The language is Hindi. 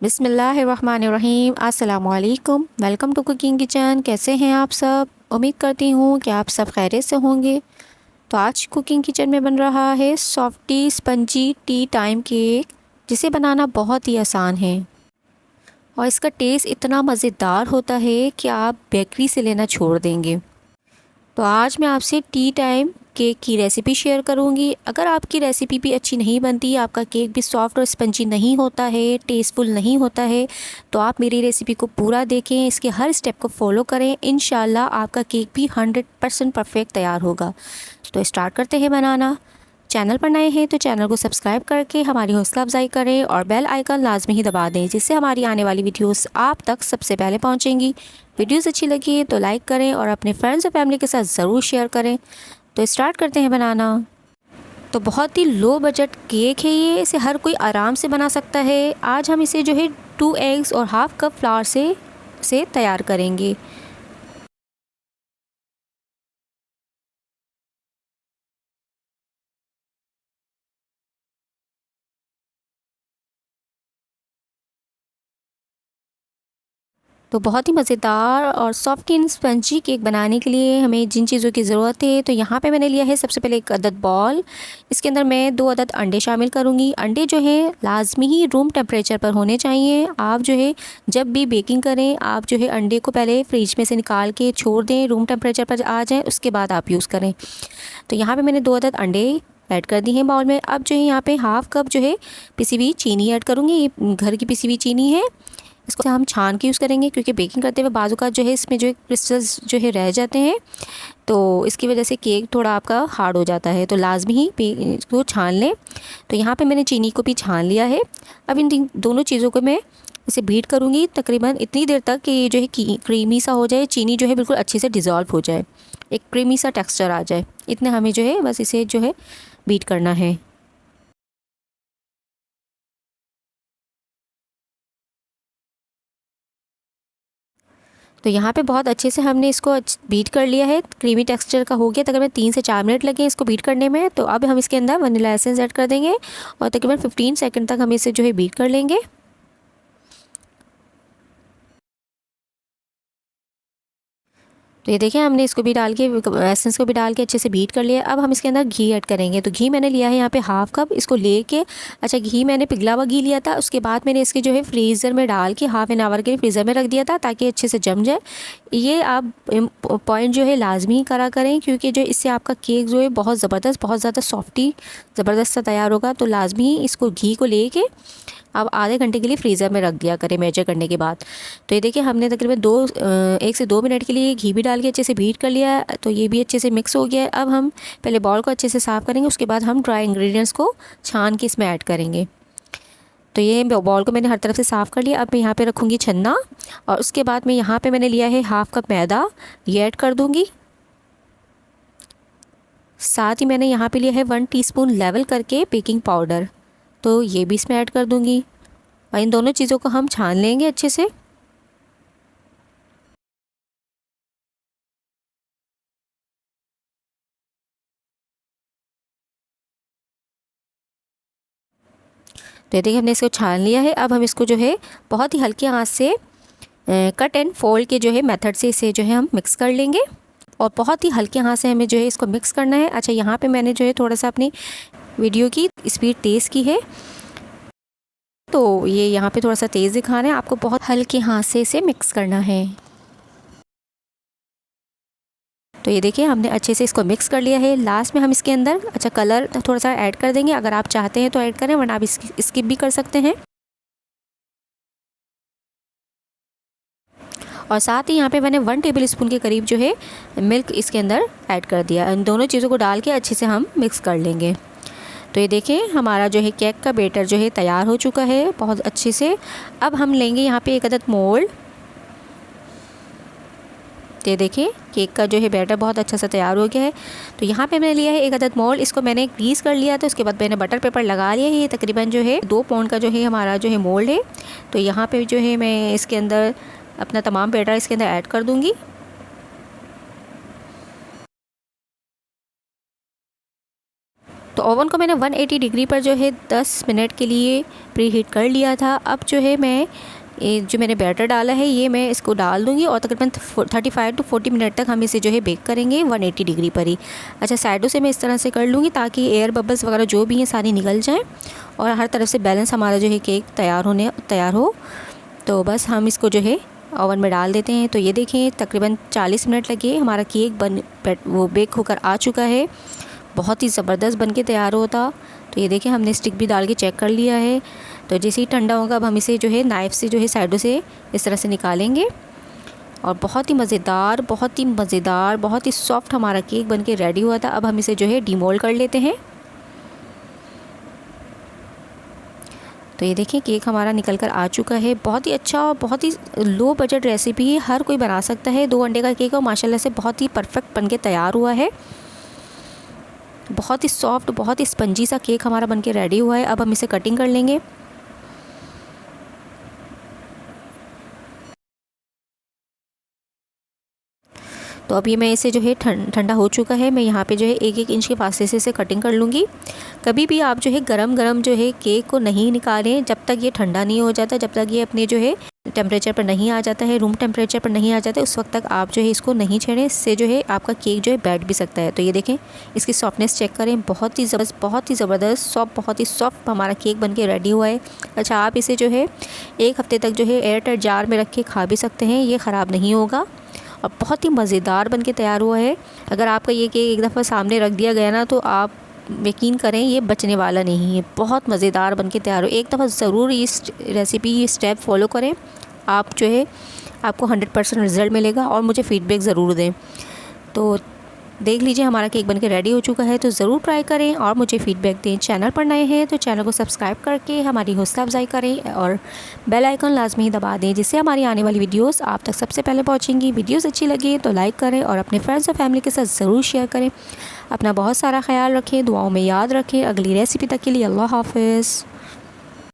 बिस्मिल्लाहिर्रहमानिर्रहीम। अस्सलामुअलैकुम। Welcome to cooking kitchen. कैसे हैं आप सब? उम्मीद करती हूँ कि आप सब खैरियत से होंगे। तो आज कुकिंग किचन में बन रहा है softy spongy tea time cake, जिसे बनाना बहुत ही आसान है और इसका टेस्ट इतना मज़ेदार होता है कि आप बेकरी से लेना छोड़ देंगे। तो आज मैं आपसे टी टाइम केक की रेसिपी शेयर करूंगी। अगर आपकी रेसिपी भी अच्छी नहीं बनती, आपका केक भी सॉफ्ट और स्पंजी नहीं होता है, टेस्टफुल नहीं होता है, तो आप मेरी रेसिपी को पूरा देखें, इसके हर स्टेप को फॉलो करें। इंशाल्लाह आपका केक भी 100% परफेक्ट तैयार होगा। तो स्टार्ट करते हैं बनाना। चैनल पर नए हैं तो चैनल को सब्सक्राइब करके हमारी हौसला अफजाई करें और बेल आइकन लाजमी ही दबा दें, जिससे हमारी आने वाली वीडियोस आप तक सबसे पहले पहुंचेंगी। वीडियोस अच्छी लगी तो लाइक करें और अपने फ्रेंड्स और फैमिली के साथ ज़रूर शेयर करें। तो स्टार्ट करते हैं बनाना। तो बहुत ही लो बजट केक है ये, इसे हर कोई आराम से बना सकता है। आज हम इसे जो है 2 एग्स और हाफ कप फ्लावर से तैयार करेंगे। तो बहुत ही मज़ेदार और सॉफ्ट एंड स्पंजी केक बनाने के लिए हमें जिन चीज़ों की ज़रूरत है, तो यहाँ पे मैंने लिया है सबसे पहले एक अदद बॉल। इसके अंदर मैं 2 अदद अंडे शामिल करूँगी। अंडे जो है लाजमी ही रूम टेम्परेचर पर होने चाहिए। आप जो है जब भी बेकिंग करें, आप जो है अंडे को पहले फ्रिज में से निकाल के छोड़ दें, रूम टेम्परेचर पर आ जाए, उसके बाद आप यूज़ करें। तो यहाँ पर मैंने 2 अदद अंडे ऐड कर दी हैं बाउल में। अब जो है यहाँ पे हाफ़ कप जो है पिसी हुई चीनी ऐड करूँगी। ये घर की पिसी हुई चीनी है। इसको हम छान के यूज़ करेंगे, क्योंकि बेकिंग करते हुए बाजू का जो है इसमें जो क्रिस्टल्स जो है रह जाते हैं, तो इसकी वजह से केक थोड़ा आपका हार्ड हो जाता है। तो लाजमी ही इसको छान लें। तो यहाँ पे मैंने चीनी को भी छान लिया है। अब इन दोनों चीज़ों को मैं इसे बीट करूँगी तकरीबन इतनी देर तक कि ये जो है क्रीमी सा हो जाए, चीनी जो है बिल्कुल अच्छे से डिज़ोल्व हो जाए, एक क्रीमी सा टेक्स्चर आ जाए। इतने हमें जो है बस इसे जो है बीट करना है। तो यहाँ पे बहुत अच्छे से हमने इसको बीट कर लिया है, क्रीमी टेक्सचर का हो गया। तकरीबन 3 से 4 मिनट लगे इसको बीट करने में। तो अब हम इसके अंदर वनीला एसेंस ऐड कर देंगे और तकरीबन 15 सेकंड तक हम इसे जो है बीट कर लेंगे। तो ये देखिए हमने इसको भी डाल के, एसेंस को भी डाल के अच्छे से बीट कर लिया। अब हम इसके अंदर घी ऐड करेंगे। तो घी मैंने लिया है यहाँ पे हाफ़ कप। इसको लेके, अच्छा घी मैंने पिघला हुआ घी लिया था, उसके बाद मैंने इसके जो है फ्रीज़र में डाल के हाफ़ एन आवर के लिए फ्रीज़र में रख दिया था, ताकि अच्छे से जम जाए। ये आप पॉइंट जो है लाजमी करा करें, क्योंकि जो इससे आपका केक जो है बहुत ज़बरदस्त, बहुत ज़्यादा सॉफ्टी ज़बरदस्त सा तैयार होगा। तो लाजमी इसको घी को लेके अब आधे घंटे के लिए फ्रीज़र में रख दिया करें मेजर करने के बाद। तो ये देखिए हमने तकरीबन 1 से 2 मिनट के लिए घी भी डाल के अच्छे से बीट कर लिया। तो ये भी अच्छे से मिक्स हो गया है। अब हम पहले बॉल को अच्छे से साफ़ करेंगे, उसके बाद हम ड्राई इंग्रेडिएंट्स को छान के इसमें ऐड करेंगे। तो ये बॉल को मैंने हर तरफ से साफ़ कर लिया। अब मैं यहाँ पे रखूँगी छन्ना, और उसके बाद मैं यहाँ पे मैंने लिया है हाफ़ कप मैदा, ये ऐड कर दूँगी। साथ ही मैंने यहाँ पे लिया है 1 टीस्पून लेवल करके बेकिंग पाउडर, तो ये भी इसमें ऐड कर दूँगी। और इन दोनों चीज़ों को हम छान लेंगे अच्छे से। तो ये देखिए हमने इसको छान लिया है। अब हम इसको जो है बहुत ही हल्की आंच से कट एंड फोल्ड के जो है मेथड से इसे जो है हम मिक्स कर लेंगे, और बहुत ही हल्के हाथ से हमें जो है इसको मिक्स करना है। अच्छा यहाँ पे मैंने जो है थोड़ा सा अपनी वीडियो की स्पीड तेज़ की है, तो ये यहाँ पे थोड़ा सा तेज़ दिखा रहे हैं। आपको बहुत हल्के हाथ से इसे मिक्स करना है। तो ये देखिए हमने अच्छे से इसको मिक्स कर लिया है। लास्ट में हम इसके अंदर अच्छा कलर थोड़ा सा ऐड कर देंगे, अगर आप चाहते हैं तो ऐड करें, वरना आप स्किप भी कर सकते हैं। और साथ ही यहाँ पे मैंने 1 टेबल स्पून के करीब जो है मिल्क इसके अंदर ऐड कर दिया। इन दोनों चीज़ों को डाल के अच्छे से हम मिक्स कर लेंगे। तो ये देखें हमारा जो है केक का बैटर जो है तैयार हो चुका है बहुत अच्छे से। अब हम लेंगे यहाँ पे एक अदद मोल्ड। ये देखिए केक का जो है बैटर बहुत अच्छा सा तैयार हो गया है। तो यहाँ पे मैंने लिया है एक अदद मोल्ड, इसको मैंने ग्रीस कर लिया था, उसके बाद मैंने बटर पेपर लगा लिया है। ये तकरीबन जो है 2 पाउंड का जो है हमारा जो है मोल्ड है। तो यहाँ पे जो है मैं इसके अंदर अपना तमाम बैटर इसके अंदर ऐड कर दूँगी। तो ओवन को मैंने 180 डिग्री पर जो है 10 मिनट के लिए प्री हीट कर लिया था। अब जो है मैं जो मैंने बैटर डाला है ये मैं इसको डाल दूँगी और तकरीबन 35 टू 40 मिनट तक हम इसे जो है बेक करेंगे 180 डिग्री पर ही। अच्छा, साइडों से मैं इस तरह से कर लूँगी ताकि एयर बबल्स वगैरह जो भी हैं सारी निकल जाएँ और हर तरफ से बैलेंस हमारा जो है केक तैयार हो। तो बस हम इसको जो है ओवन में डाल देते हैं। तो ये देखें तकरीबन 40 मिनट लगे, हमारा केक वो बेक होकर आ चुका है। बहुत ही ज़बरदस्त बन के तैयार होता। तो ये देखें हमने स्टिक भी डाल के चेक कर लिया है। तो जैसे ही ठंडा होगा अब हम इसे जो है नाइफ़ से जो है साइडों से इस तरह से निकालेंगे और बहुत ही मज़ेदार, बहुत ही सॉफ्ट हमारा केक बन के रेडी हुआ था। अब हम इसे जो है डीमोल्ड कर लेते हैं। तो ये देखिए केक हमारा निकल कर आ चुका है। बहुत ही अच्छा और बहुत ही लो बजट रेसिपी है, हर कोई बना सकता है। 2 अंडे का केक और माशाल्लाह से बहुत ही परफेक्ट बन के तैयार हुआ है। बहुत ही सॉफ्ट, बहुत ही स्पंजी सा केक हमारा बन के रेडी हुआ है। अब हम इसे कटिंग कर लेंगे। तो अब ये मैं इसे जो है ठंडा हो चुका है, मैं यहाँ पे जो है 1-1 इंच के फासले से इसे कटिंग कर लूँगी। कभी भी आप जो है गरम जो है केक को नहीं निकालें जब तक ये ठंडा नहीं हो जाता, जब तक ये अपने जो है टेम्परेचर पर नहीं आ जाता है, रूम टेम्परेचर पर नहीं आ जाता है, उस वक्त तक आप जो है इसको नहीं छेड़ें। इससे जो है आपका केक जो है बैठ भी सकता है। तो ये देखें इसकी सॉफ्टनेस चेक करें, बहुत ही ज़बरदस्त सॉफ्ट, बहुत ही सॉफ्ट हमारा केक बन के रेडी हुआ है। अच्छा, आप इसे जो है 1 हफ़्ते तक जो है एयर टाइट जार में रख के खा भी सकते हैं, ये ख़राब नहीं होगा और बहुत ही मज़ेदार बन के तैयार हुआ है। अगर आपका ये केक एक दफ़ा सामने रख दिया गया ना तो आप यकीन करें ये बचने वाला नहीं है। बहुत मज़ेदार बन के तैयार हो। एक दफ़ा ज़रूर इस रेसिपी ये स्टेप फॉलो करें, आप जो है आपको 100% रिज़ल्ट मिलेगा और मुझे फ़ीडबैक ज़रूर दें। तो देख लीजिए हमारा केक बनके रेडी हो चुका है। तो ज़रूर ट्राई करें और मुझे फ़ीडबैक दें। चैनल पर नए हैं तो चैनल को सब्सक्राइब करके हमारी हौसला अफजाई करें और बेल आइकन लाजमी दबा दें, जिससे हमारी आने वाली वीडियोस आप तक सबसे पहले पहुंचेंगी। वीडियोस अच्छी लगी तो लाइक करें और अपने फ्रेंड्स और फैमिली के साथ ज़रूर शेयर करें। अपना बहुत सारा ख्याल रखें, दुआओं में याद रखें। अगली रेसिपी तक के लिए अल्लाह हाफ़िज़।